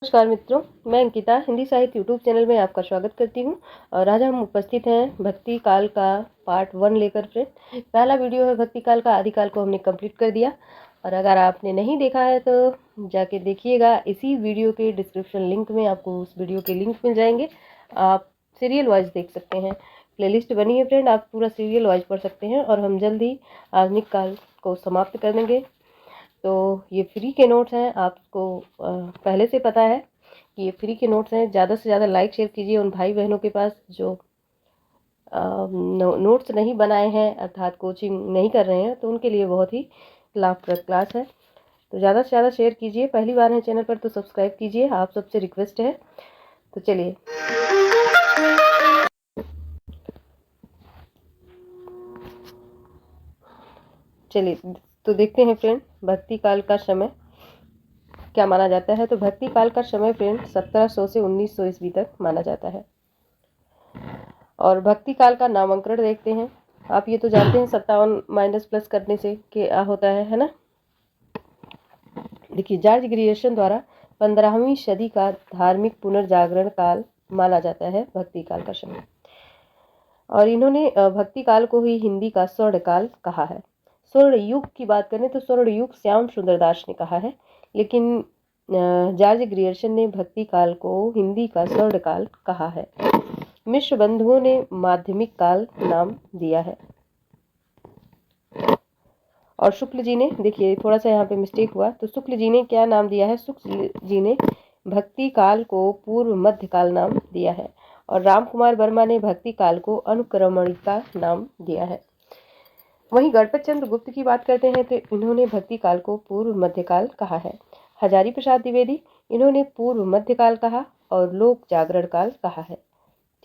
नमस्कार मित्रों, मैं अंकिता हिंदी साहित्य यूट्यूब चैनल में आपका स्वागत करती हूँ। और आज हम उपस्थित हैं भक्ति काल का पार्ट 1 लेकर। फ्रेंड, पहला वीडियो है भक्ति काल का, आदिकाल को हमने कंप्लीट कर दिया। और अगर आपने नहीं देखा है तो जाके देखिएगा। इसी वीडियो के डिस्क्रिप्शन लिंक में आपको उस वीडियो के लिंक मिल जाएंगे। आप सीरियल वाइज देख सकते हैं, प्लेलिस्ट बनी है फ्रेंड, आप पूरा सीरियल वाइज पढ़ सकते हैं। और हम जल्द ही आधुनिक काल को समाप्त कर देंगे। तो ये फ्री के नोट्स हैं, आपको पहले से पता है कि ये फ्री के नोट्स हैं। ज़्यादा से ज़्यादा लाइक शेयर कीजिए उन भाई बहनों के पास जो नोट्स नहीं बनाए हैं, अर्थात कोचिंग नहीं कर रहे हैं, तो उनके लिए बहुत ही लाभप्रद क्लास है। तो ज़्यादा से ज़्यादा शेयर कीजिए। पहली बार है चैनल पर तो सब्सक्राइब कीजिए, आप सबसे रिक्वेस्ट है। तो चलिए तो देखते हैं फ्रेंड, भक्ति काल का समय क्या माना जाता है। तो भक्ति काल का समय फ्रेंड 1700 से 1900 ईस्वी तक माना जाता है। और भक्ति काल का नामांकन देखते हैं। आप ये तो जानते हैं 57 माइनस प्लस करने से क्या होता है ना। देखिए, जॉर्ज ग्रियर्सन द्वारा 15वीं सदी का धार्मिक पुनर्जागरण काल माना जाता है भक्ति काल का समय। और इन्होंने भक्ति काल को ही हिंदी का स्वर्ण काल कहा है। स्वर्ण युग की बात करें तो स्वर्ण युग श्याम सुंदर दास ने कहा है, लेकिन जॉर्ज ग्रियर्सन ने भक्ति काल को हिंदी का स्वर्ण काल कहा है। मिश्र बंधुओं ने माध्यमिक काल नाम दिया है। और शुक्ल जी ने, देखिए थोड़ा सा यहाँ पे मिस्टेक हुआ, तो शुक्ल जी ने क्या नाम दिया है? शुक्ल जी ने भक्ति काल को पूर्व मध्य काल नाम दिया है। और राम कुमार वर्मा ने भक्ति काल को अनुक्रमणिका नाम दिया है। वहीं गणपत चंद्र गुप्त की बात करते हैं तो इन्होंने भक्ति काल को पूर्व मध्यकाल कहा है। हजारी प्रसाद द्विवेदी, इन्होंने पूर्व मध्यकाल कहा और लोक जागरण काल कहा है।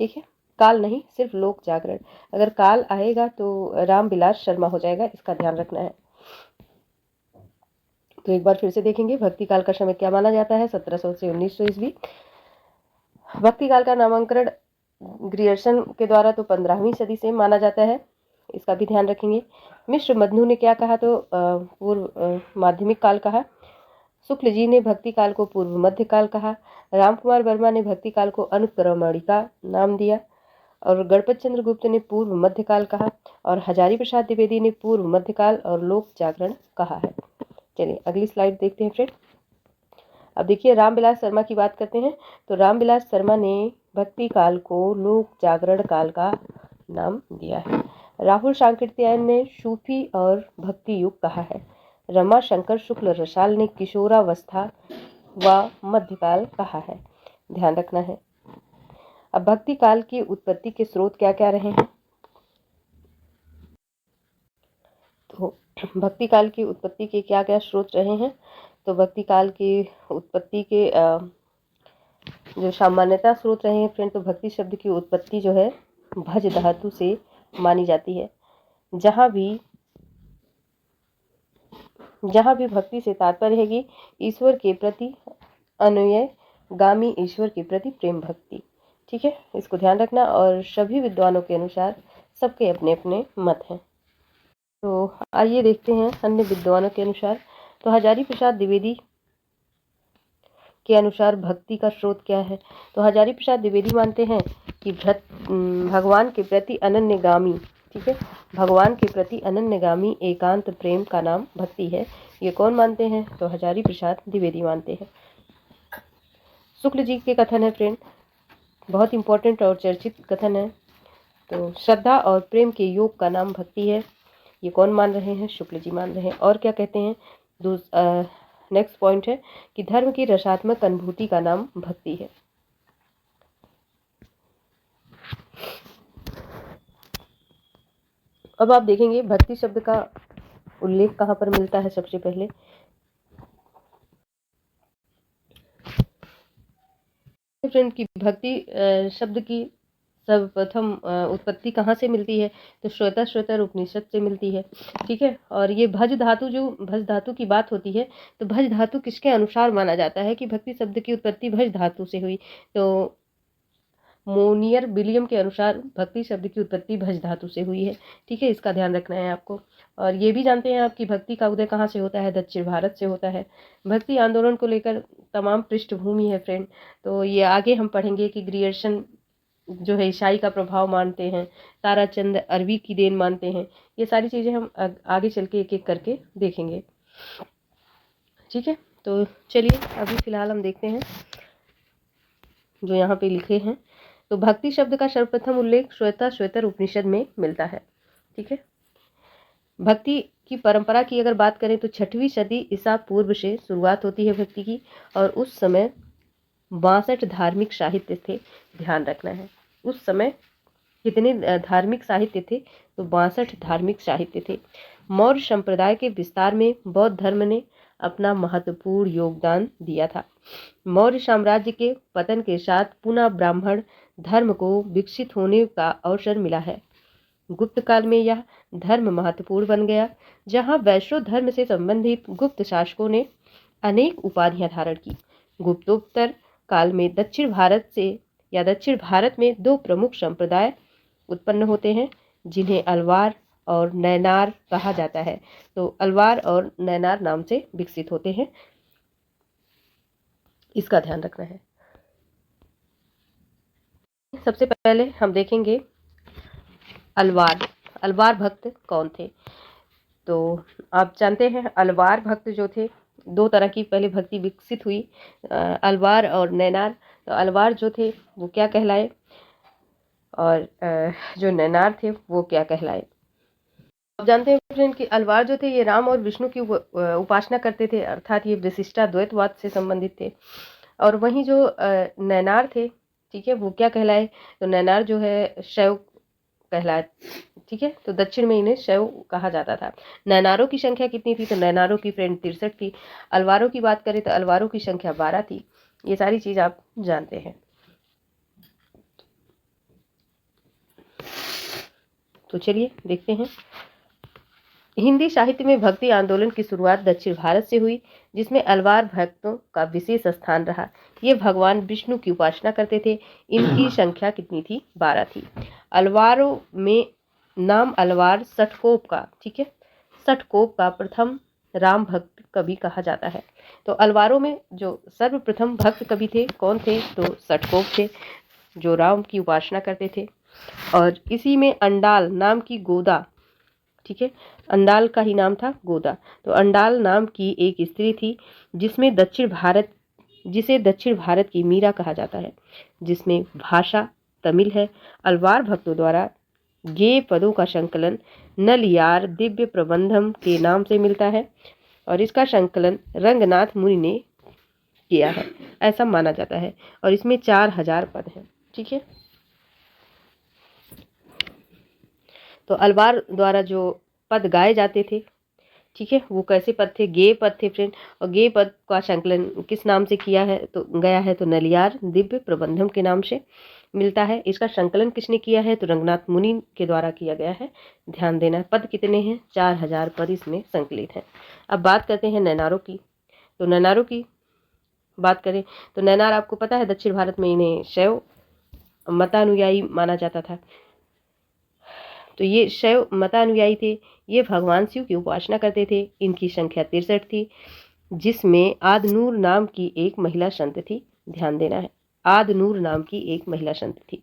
ठीक है, काल नहीं, सिर्फ लोक जागरण। अगर काल आएगा तो रामविलास शर्मा हो जाएगा, इसका ध्यान रखना है। तो एक बार फिर से देखेंगे भक्ति काल का समय क्या माना जाता है। 1700 से 1900 ईस्वी। भक्ति काल का नामांकन ग्रियर्सन के द्वारा तो 15वीं सदी से माना जाता है, इसका भी ध्यान रखेंगे। मिश्र मधनु ने क्या कहा? तो पूर्व माध्यमिक काल कहा। शुक्ल जी ने भक्ति काल को पूर्व मध्य काल कहा। रामकुमार वर्मा ने भक्ति काल को अनुक्रमणिका नाम दिया। और गणपत चंद्र गुप्त ने पूर्व मध्यकाल कहा। और हजारी प्रसाद द्विवेदी ने पूर्व मध्यकाल और लोक जागरण कहा है। चलिए अगली स्लाइड देखते हैं फ्रेंड। अब देखिए, रामविलास शर्मा की बात करते हैं। तो रामविलास शर्मा ने भक्ति काल को लोक जागरण काल का नाम दिया है। राहुल सांकृत्यायन ने सूफी और भक्ति युग कहा है। रमा शंकर शुक्ल रसाल ने किशोरावस्था व मध्यकाल कहा है, ध्यान रखना है। अब भक्ति काल की उत्पत्ति के स्रोत क्या क्या रहे हैं? तो भक्ति काल की उत्पत्ति के क्या क्या स्रोत रहे हैं? तो भक्ति काल की उत्पत्ति के जो सामान्यता स्रोत रहे हैं फ्रेंड, तो भक्ति शब्द की उत्पत्ति जो है भज धातु से मानी जाती है। जहाँ भी भक्ति से तात्पर्य है कि ईश्वर के प्रति अनुय गामी, ईश्वर के प्रति प्रेम भक्ति। ठीक है, इसको ध्यान रखना। और सभी विद्वानों के अनुसार सबके अपने अपने मत हैं। तो आइए देखते हैं अन्य विद्वानों के अनुसार। तो हजारी प्रसाद द्विवेदी के अनुसार भक्ति का स्रोत क्या है? तो हजारी प्रसाद द्विवेदी मानते हैं कि भगवान के प्रति अनन्यगामी, ठीक है, भगवान के प्रति अनन्यगामी एकांत प्रेम का नाम भक्ति है। ये कौन मानते हैं? तो हजारी प्रसाद द्विवेदी मानते हैं। शुक्ल जी के कथन है फ्रेंड, बहुत इंपॉर्टेंट और चर्चित कथन है। तो श्रद्धा और प्रेम के योग का नाम भक्ति है। ये कौन मान रहे हैं? शुक्ल जी मान रहे हैं। और क्या कहते हैं? नेक्स्ट पॉइंट है कि धर्म की रसात्मक अनुभूति का नाम भक्ति है। अब आप देखेंगे भक्ति शब्द का उल्लेख कहाँ पर मिलता है। सबसे पहले फ्रेंड की भक्ति शब्द की सर्वप्रथम उत्पत्ति कहाँ से मिलती है? तो श्वेता उपनिषद से मिलती है। ठीक है, और ये भज धातु की बात होती है, तो भज धातु किसके अनुसार माना जाता है कि भक्ति शब्द की उत्पत्ति भज धातु से हुई? तो मोनियर विलियम के अनुसार भक्ति शब्द की उत्पत्ति भज धातु से हुई है। ठीक है, इसका ध्यान रखना है आपको। और ये भी जानते हैं आप कि भक्ति का उदय कहाँ से होता है, दक्षिण भारत से होता है। भक्ति आंदोलन को लेकर तमाम पृष्ठभूमि है फ्रेंड, तो ये आगे हम पढ़ेंगे कि ग्रियर्सन जो है ईसाई का प्रभाव मानते हैं, ताराचंद अरबी की देन मानते हैं। ये सारी चीज़ें हम आगे चल के एक एक करके देखेंगे। ठीक है, तो चलिए अभी फिलहाल हम देखते हैं जो यहाँ पे लिखे हैं। तो भक्ति शब्द का सर्वप्रथम उल्लेख श्वेतर उपनिषद में मिलता है। ठीक है, भक्ति की परंपरा की अगर बात करें तो 6वीं सदी ईसा पूर्व से शुरुआत होती है भक्ति की, और उस समय 62 धार्मिक साहित्य थे। ध्यान रखना है, उस समय कितने धार्मिक साहित्य थे, तो 62 धार्मिक साहित्य थे। मौर्य संप्रदाय के विस्तार में बौद्ध धर्म ने अपना महत्वपूर्ण योगदान दिया था। मौर्य साम्राज्य के पतन के साथ पुनः ब्राह्मण धर्म को विकसित होने का अवसर मिला है। गुप्त काल में यह धर्म महत्वपूर्ण बन गया, जहां वैष्णव धर्म से संबंधित गुप्त शासकों ने अनेक उपाधियां धारण की। गुप्तोत्तर काल में दक्षिण भारत में 2 प्रमुख संप्रदाय उत्पन्न होते हैं, जिन्हें अलवार और नैनार कहा जाता है। तो अलवार और नैनार नाम से विकसित होते हैं, इसका ध्यान रखना है। सबसे पहले हम देखेंगे अलवार भक्त कौन थे। तो आप जानते हैं अलवार भक्त जो थे, 2 तरह की पहले भक्ति विकसित हुई, अलवार और नैनार। तो अलवार जो थे वो क्या कहलाए, और जो नैनार थे वो क्या कहलाए। आप जानते हैं फ्रेंड कि अलवार जो थे ये राम और विष्णु की उपासना करते थे, अर्थात ये विशिष्टाद्वैतवाद से संबंधित थे। और वहीं जो नैनार थे, ठीक है, वो क्या कहलाए, तो नैनार जो है शैव कहलाए। ठीक है, तो दक्षिण में इन्हें शैव कहा जाता था। नैनारों की संख्या कितनी थी, तो नैनारों की फ्रेंड 63 थी। अलवारों की बात करें तो अलवारों की संख्या 12 थी। ये सारी चीज आप जानते हैं। तो चलिए देखते हैं। हिंदी साहित्य में भक्ति आंदोलन की शुरुआत दक्षिण भारत से हुई, जिसमें अलवार भक्तों का विशेष स्थान रहा। ये भगवान विष्णु की उपासना करते थे। इनकी संख्या कितनी थी, 12 थी। अलवारों में नाम अलवार सटकोप का, ठीक है, सटकोप का प्रथम राम भक्त कवि कहा जाता है। तो अलवारों में जो सर्वप्रथम भक्त कवि थे कौन थे, तो सटकोप थे, जो राम की उपासना करते थे। और इसी में अंडाल नाम की गोदा, ठीक है, अंडाल का ही नाम था गोदा। तो अंडाल नाम की एक स्त्री थी, जिसे दक्षिण भारत की मीरा कहा जाता है, जिसमें भाषा तमिल है। अलवार भक्तों द्वारा गेय पदों का संकलन नलियार दिव्य प्रबंधम के नाम से मिलता है, और इसका संकलन रंगनाथ मुनि ने किया है, ऐसा माना जाता है। और इसमें 4000 पद हैं। ठीक है, तो अलवार द्वारा जो पद गाए जाते थे, ठीक है, वो कैसे पद थे, गेय पद थे फ्रेंड। और गेय पद का संकलन किस नाम से किया है, तो गया है, तो नलियार दिव्य प्रबंधम के नाम से मिलता है। इसका संकलन किसने किया है, तो रंगनाथ मुनि के द्वारा किया गया है। ध्यान देना, पद कितने हैं, 4000 पद इसमें संकलित हैं। अब बात करते हैं नैनारों की। तो नैनारों की बात करें तो नैनार आपको पता है दक्षिण भारत में इन्हें शैव मतानुयायी माना जाता था। तो ये शैव मतानुयायी थे, ये भगवान शिव की उपासना करते थे। इनकी संख्या 63 थी, जिसमें आदनूर नाम की एक महिला संत थी। ध्यान देना है, आदनूर नाम की एक महिला संत थी।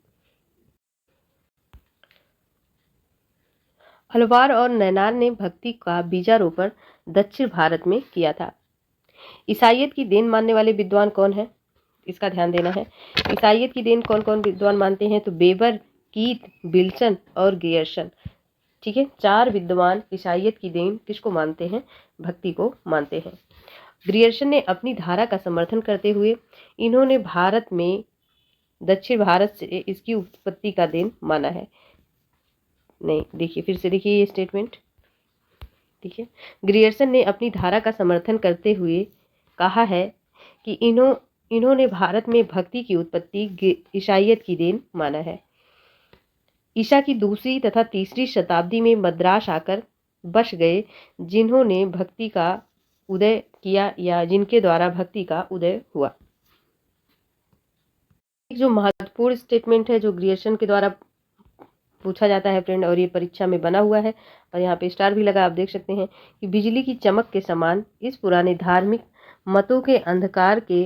अलवार और नैनार ने भक्ति का बीजारोपण दक्षिण भारत में किया था। ईसाइयत की देन मानने वाले विद्वान कौन है, इसका ध्यान देना है। ईसाइयत की देन कौन कौन विद्वान मानते हैं, तो बेबर, कीथ, बिल्सन और ग्रियर्सन। ठीक है, 4 विद्वान ईसाइयत की देन किसको मानते हैं, भक्ति को मानते हैं। ग्रियर्सन ने अपनी धारा का समर्थन करते हुए इन्होंने भारत में दक्षिण भारत से इसकी उत्पत्ति का देन माना है। नहीं, देखिए फिर से देखिए ये स्टेटमेंट, ठीक है, ग्रियर्सन ने अपनी धारा का समर्थन करते हुए कहा है कि इन्होंने भारत में भक्ति की उत्पत्ति ईसाइयत की देन माना है। ईसा की 2री तथा 3री शताब्दी में मद्रास आकर बस गए, जिन्होंने भक्ति का उदय किया या जिनके द्वारा भक्ति का उदय हुआ। एक जो महत्वपूर्ण स्टेटमेंट है जो ग्रियर्सन के द्वारा पूछा जाता है फ्रेंड, और ये परीक्षा में बना हुआ है और यहाँ पे स्टार भी लगा, आप देख सकते हैं कि बिजली की चमक के समान इस पुराने धार्मिक मतों के अंधकार के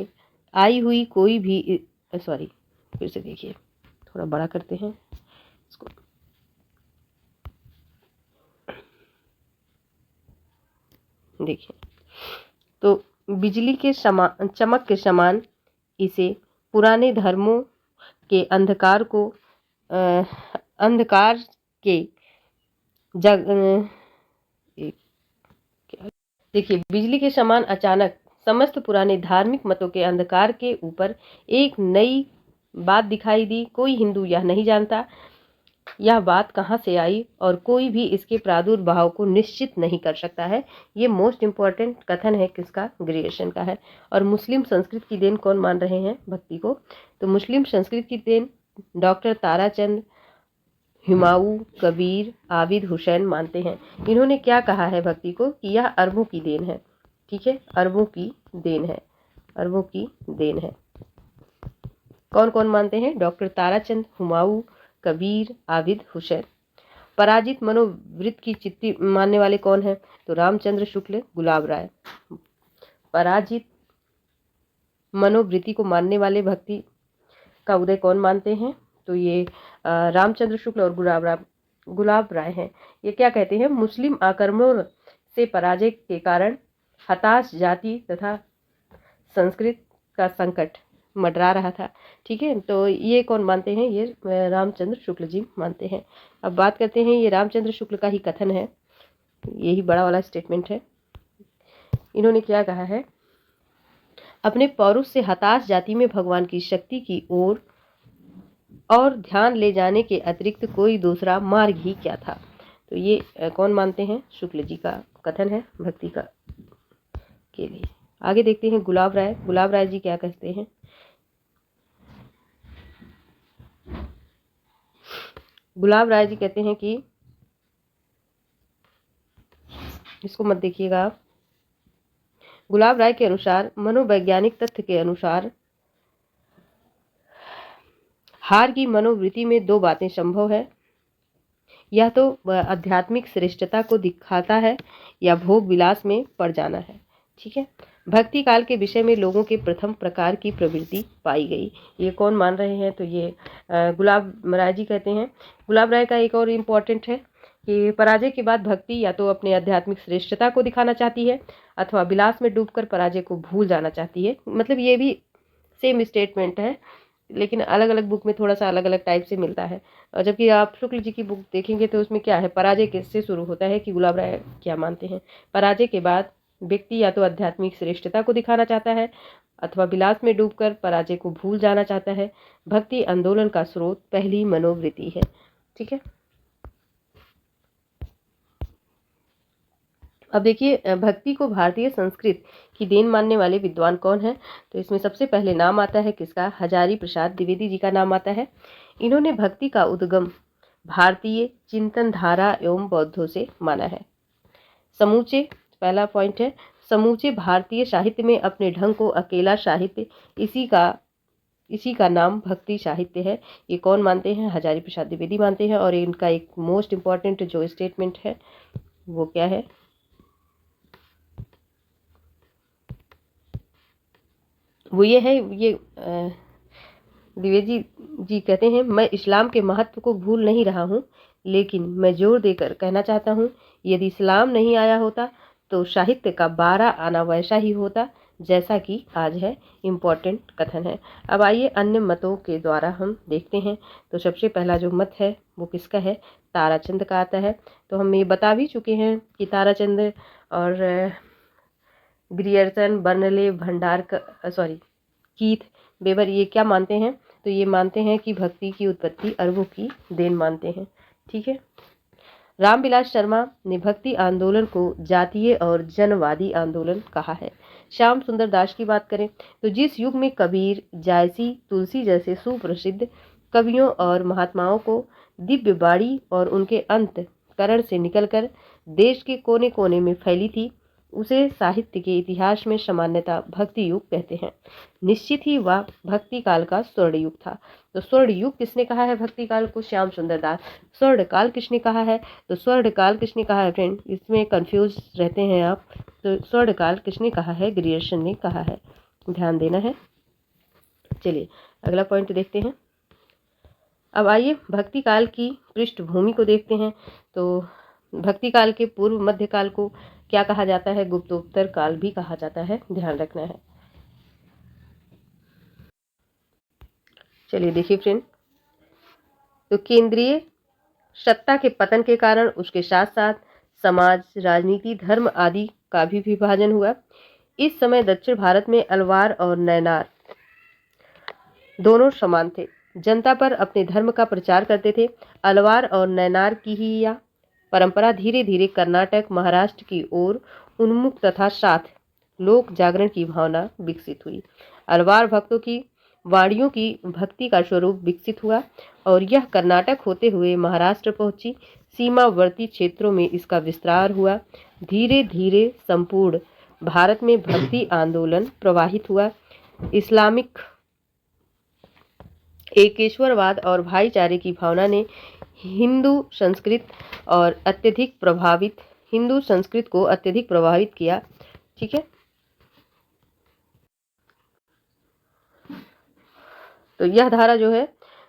आई हुई कोई भी सॉरी फिर से देखिए, थोड़ा बड़ा करते हैं इसको। देखिए, तो बिजली के समान चमक के समान इसे पुराने धर्मों के अंधकार को अंधकार के जग देखिए, बिजली के समान अचानक समस्त पुराने धार्मिक मतों के अंधकार के ऊपर एक नई बात दिखाई दी। कोई हिंदू यह नहीं जानता यह बात कहाँ से आई और कोई भी इसके प्रादुर्भाव को निश्चित नहीं कर सकता है। ये मोस्ट इम्पॉर्टेंट कथन है किसका? ग्रियर्सन का है। और मुस्लिम संस्कृत की देन कौन मान रहे हैं भक्ति को? तो मुस्लिम संस्कृत की देन डॉक्टर ताराचंद, हुमायूं कबीर, आबिद हुसैन मानते हैं। इन्होंने क्या कहा है भक्ति को कि यह अरबों की देन है। ठीक है, अरबों की देन है, अरबों की देन है। कौन कौन मानते हैं? डॉक्टर ताराचंद, हुमायूं कबीर, आबिद हुसैन। पराजित मनोवृत्ति की चित्ती मानने वाले कौन हैं? तो रामचंद्र शुक्ल, गुलाब राय। पराजित मनोवृत्ति को मानने वाले भक्ति का उदय कौन मानते हैं? तो ये रामचंद्र शुक्ल और गुलाब राय हैं। ये क्या कहते हैं? मुस्लिम आक्रमणों से पराजय के कारण हताश जाति तथा संस्कृत का संकट मंडरा रहा था। ठीक है, तो ये कौन मानते हैं? ये रामचंद्र शुक्ल जी मानते हैं। अब बात करते हैं, ये रामचंद्र शुक्ल का ही कथन है, यही बड़ा वाला स्टेटमेंट है। इन्होंने क्या कहा है? अपने पौरुष से हताश जाति में भगवान की शक्ति की ओर और ध्यान ले जाने के अतिरिक्त कोई दूसरा मार्ग ही क्या था? तो ये कौन मानते हैं? शुक्ल जी का कथन है भक्ति का के लिए। आगे देखते हैं गुलाब राय। गुलाब राय जी क्या कहते हैं? गुलाब राय जी कहते हैं कि इसको मत देखिएगा आप। गुलाब राय के अनुसार मनोवैज्ञानिक तथ्य के अनुसार हार की मनोवृत्ति में दो बातें संभव है, या तो आध्यात्मिक श्रेष्ठता को दिखाता है या भोग विलास में पड़ जाना है। ठीक है, भक्ति काल के विषय में लोगों के प्रथम प्रकार की प्रवृत्ति पाई गई। ये कौन मान रहे हैं? तो ये गुलाब राय जी कहते हैं। गुलाब राय का एक और इम्पोर्टेंट है कि पराजय के बाद भक्ति या तो अपने आध्यात्मिक श्रेष्ठता को दिखाना चाहती है अथवा विलास में डूबकर पराजय को भूल जाना चाहती है। मतलब ये भी सेम स्टेटमेंट है, लेकिन अलग अलग बुक में थोड़ा सा अलग अलग टाइप से मिलता है। और जबकि आप शुक्ल जी की बुक देखेंगे तो उसमें क्या है, पराजय किससे शुरू होता है कि गुलाब राय क्या मानते हैं? पराजय के बाद व्यक्ति या तो आध्यात्मिक श्रेष्ठता को दिखाना चाहता है अथवा विलास में डूबकर पराजय को भूल जाना चाहता है। भक्ति आंदोलन का स्रोत पहली मनोवृत्ति है। ठीक है, अब देखिए भक्ति को भारतीय संस्कृत की देन मानने वाले विद्वान कौन है? तो इसमें सबसे पहले नाम आता है किसका? हजारी प्रसाद द्विवेदी जी का नाम आता है। इन्होंने भक्ति का उद्गम भारतीय चिंतन धारा एवं बौद्धों से माना है। समूचे पहला पॉइंट है, समूचे भारतीय साहित्य में अपने ढंग को अकेला साहित्य, इसी का नाम भक्ति साहित्य है। ये कौन मानते हैं? हजारी प्रसाद द्विवेदी मानते हैं। और इनका एक मोस्ट इम्पॉर्टेंट जो स्टेटमेंट है वो क्या है? वो ये है, ये द्विवेदी जी कहते हैं, मैं इस्लाम के महत्व को भूल नहीं रहा हूँ, लेकिन मैं जोर देकर कहना चाहता हूँ, यदि इस्लाम नहीं आया होता तो साहित्य का 12 आना वैसा ही होता जैसा कि आज है। इम्पोर्टेंट कथन है। अब आइए अन्य मतों के द्वारा हम देखते हैं। तो सबसे पहला जो मत है वो किसका है? ताराचंद का आता है। तो हम ये बता भी चुके हैं कि ताराचंद और ग्रियर्सन, बर्नले, कीथ, बेबर ये क्या मानते हैं? तो ये मानते हैं कि भक्ति की उत्पत्ति अरबों की देन मानते हैं। ठीक है, रामविलास शर्मा ने भक्ति आंदोलन को जातीय और जनवादी आंदोलन कहा है। श्याम सुंदर दास की बात करें तो जिस युग में कबीर, जायसी, तुलसी जैसे सुप्रसिद्ध कवियों और महात्माओं को दिव्य बाणी और उनके अंत करण से निकलकर देश के कोने कोने में फैली थी, उसे साहित्य के इतिहास में सामान्यतः भक्ति युग कहते हैं। निश्चित ही वह भक्ति काल का स्वर्ण युग था। तो स्वर्ण युग किसने कहा है भक्ति काल को? श्याम सुंदर दास। स्वर्ण काल किसने कहा है? तो स्वर्ण काल किसने कहा है फ्रेंड? इसमें कंफ्यूज रहते हैं आप। तो स्वर्ण काल किसने कहा है? ग्रियर्सन ने कहा है, ध्यान देना है। चलिए अगला पॉइंट देखते हैं। अब आइए भक्ति काल की पृष्ठभूमि को देखते हैं। तो भक्ति काल के पूर्व मध्य काल को क्या कहा जाता है? गुप्तोत्तर काल भी कहा जाता है, ध्यान रखना है। चलिए देखिए फ्रेंड, तो केंद्रीय सत्ता के पतन के कारण उसके साथ साथ समाज, राजनीति, धर्म आदि का भी विभाजन हुआ। इस समय दक्षिण भारत में अलवार और नैनार दोनों समान थे, जनता पर अपने धर्म का प्रचार करते थे। अलवार और नैनार की ही यह परंपरा धीरे धीरे कर्नाटक, महाराष्ट्र की ओर उन्मुख तथा साथ लोक जागरण की भावना विकसित हुई। अलवार भक्तों की वाणियों की भक्ति का स्वरूप विकसित हुआ और यह कर्नाटक होते हुए महाराष्ट्र पहुंची। सीमावर्ती क्षेत्रों में इसका विस्तार हुआ। धीरे धीरे संपूर्ण भारत में भक्ति आंदोलन प्रवाहित हुआ। इस्लामिक एकेश्वरवाद और भाईचारे की भावना ने हिंदू संस्कृत को अत्यधिक प्रभावित किया। ठीक है, तो यह धारा जो है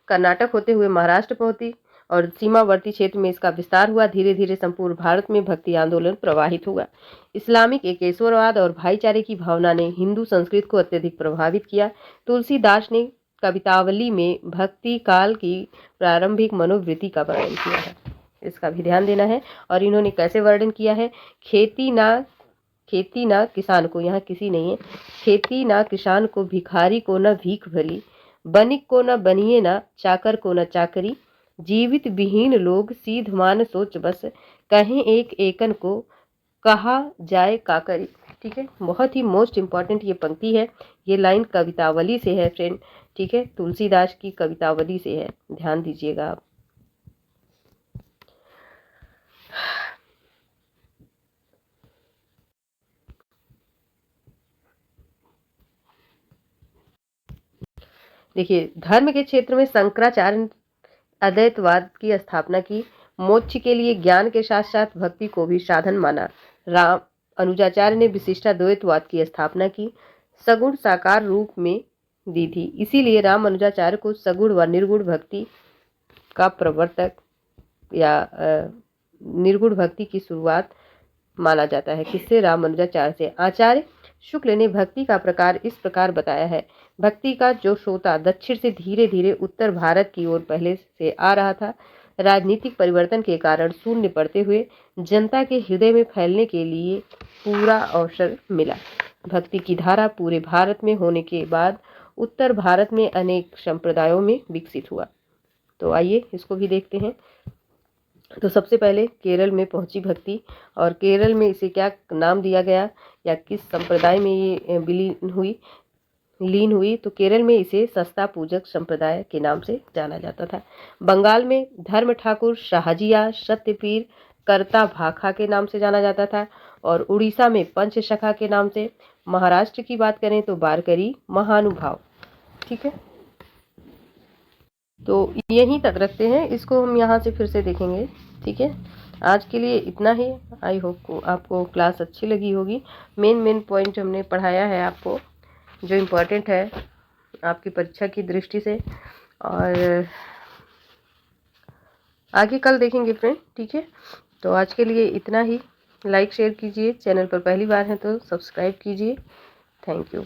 कर्नाटक होते हुए महाराष्ट्र पहुंची और सीमावर्ती क्षेत्र में इसका विस्तार हुआ। धीरे धीरे संपूर्ण भारत में भक्ति आंदोलन प्रवाहित हुआ। इस्लामिक एकेश्वरवाद और भाईचारे की भावना ने हिंदू संस्कृति को अत्यधिक प्रभावित किया। तुलसीदास ने कवितावली में भक्ति काल की प्रारंभिक मनोवृत्ति का वर्णन किया है, इसका भी ध्यान देना है। और इन्होंने कैसे वर्णन किया है? खेती ना किसान को, यहाँ किसी नहीं है, खेती ना किसान को, भिखारी को न भीख भली, बनिक को न बनिए ना, चाकर को न चाकरी, जीवित विहीन लोग सीध मान सोच बस, कहें एक एकन को कहा जाए काकरी। ठीक है, बहुत ही मोस्ट इम्पॉर्टेंट ये पंक्ति है। ये लाइन कवितावली से है फ्रेंड। ठीक है, तुलसीदास की कवितावली से है, ध्यान दीजिएगा आप। देखिए, धर्म के क्षेत्र में शंकराचार्य ने अद्वैतवाद की स्थापना की। मोक्ष के लिए ज्ञान के साथ साथ भक्ति को भी साधन माना। राम अनुजाचार्य ने विशिष्टाद्वैतवाद की स्थापना की, सगुण साकार रूप में दी थी। इसीलिए राम अनुजाचार्य को सगुण व निर्गुण भक्ति का प्रवर्तक या निर्गुण भक्ति की शुरुआत माना जाता है। किससे? राम अनुजाचार्य से। आचार्य शुक्ल ने भक्ति का प्रकार इस प्रकार बताया है। भक्ति का जो श्रोता दक्षिण से धीरे धीरे उत्तर भारत की ओर पहले से आ रहा था, राजनीतिक परिवर्तन के कारण शून्य पड़ते हुए जनता के हृदय में फैलने के लिए पूरा अवसर मिला। भक्ति की धारा पूरे भारत में होने के बाद उत्तर भारत में अनेक संप्रदायों में विकसित हुआ। तो आइए इसको भी देखते हैं। तो सबसे पहले केरल में पहुंची भक्ति, और केरल में इसे क्या नाम दिया गया या किस संप्रदाय में ये लीन हुई? तो केरल में इसे सस्ता पूजक संप्रदाय के नाम से जाना जाता था। बंगाल में धर्म ठाकुर, शाहजिया, सत्यपीर, कर्ता भाखा के नाम से जाना जाता था, और उड़ीसा में पंचशखा के नाम से। महाराष्ट्र की बात करें तो वारकरी, महानुभाव। ठीक है, तो यहीं तक रखते हैं, इसको हम यहाँ से फिर से देखेंगे। ठीक है, आज के लिए इतना ही। आई होप को आपको क्लास अच्छी लगी होगी। मेन पॉइंट हमने पढ़ाया है आपको, जो इम्पोर्टेंट है आपकी परीक्षा की दृष्टि से, और आगे कल देखेंगे फ्रेंड। ठीक है, तो आज के लिए इतना ही। लाइक शेयर कीजिए, चैनल पर पहली बार है तो सब्सक्राइब कीजिए। Thank you.